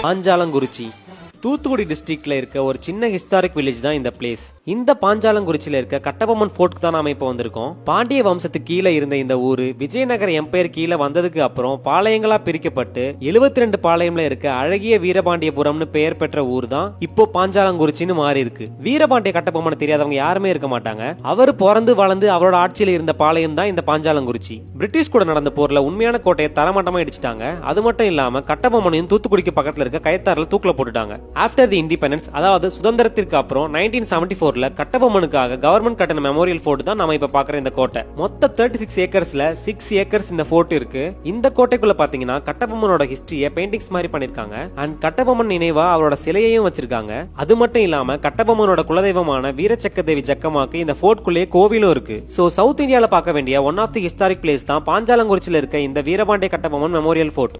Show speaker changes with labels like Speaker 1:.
Speaker 1: பாஞ்சாலங்குறிச்சி தூத்துக்குடி டிஸ்ட்ரிக்ட்ல இருக்க ஒரு சின்ன ஹிஸ்டாரிக் வில்லேஜ் தான் இந்த பிளேஸ். இந்த பாஞ்சாலங்குறிச்சியில இருக்க கட்டபொம்மன் ஃபோர்ட்க்கு தான் நாம இப்ப வந்திருக்கோம். பாண்டிய வம்சத்துக்கு கீழே இருந்த இந்த ஊரு விஜயநகர எம்பையர் கீழே வந்ததுக்கு அப்புறம் பாளையங்களா பிரிக்கப்பட்டு 72 பாளையம்ல இருக்க அழகிய வீரபாண்டியபுரம்னு பெயர் பெற்ற ஊர் தான் இப்போ பாஞ்சாலங்குறிச்சின்னு மாறி இருக்கு. வீரபாண்டிய கட்டபொம்மன் தெரியாதவங்க யாருமே இருக்க மாட்டாங்க. அவர் பிறந்து வளர்ந்து அவரோட ஆட்சியில இருந்த பாளையம் தான் இந்த பாஞ்சாலங்குறிச்சி. பிரிட்டிஷ் கூட நடந்த போர்ல உண்மையான கோட்டையை தரமட்டமா இடிச்சிட்டாங்க. அது மட்டும் இல்லாம கட்டபொம்மனையும் தூத்துக்குடிக்கு பக்கத்துல இருக்க கயத்தாறுல தூக்குல போட்டுட்டாங்க. ஆஃப்டர் தி இண்டிபெண்டன்ஸ், அதாவது சுதந்திரத்திற்கு அப்புறம் 1974ல கட்டபொம்மனுக்காக கவர்மெண்ட் கட்டின மெமோரியல் ஃபோர்ட் தான் நம்ம இப்ப பாக்குற இந்த கோட்டை. மொத்த 36 ஏக்கர்ஸ்ல 6 ஏக்கர்ஸ் இந்த ஃபோர்ட் இருக்கு. இந்த கோட்டைக்குள்ள பாத்தீங்கன்னா கட்டபொம்மனோட ஹிஸ்டரியை பெயிண்டிங்ஸ் மாதிரி பண்ணிருக்காங்க. அண்ட் கட்டபொம்மன் நினைவா அவரோட சிலையையும் வச்சிருக்காங்க. அது மட்டும் இல்லாம கட்டபொம்மனோட குலதெய்வமான வீரச்சக்க தேவி ஜக்கமாக்கு இந்த ஃபோர்ட்குள்ளே கோவிலும் இருக்கு. சோ சவுத் இந்தியால பார்க்க வேண்டிய one of the historic place தான் பாஞ்சாலங்குறிச்சியில இருக்க இந்த வீரபாண்டிய கட்டபொம்மன் மெமோரியல் ஃபோர்ட்.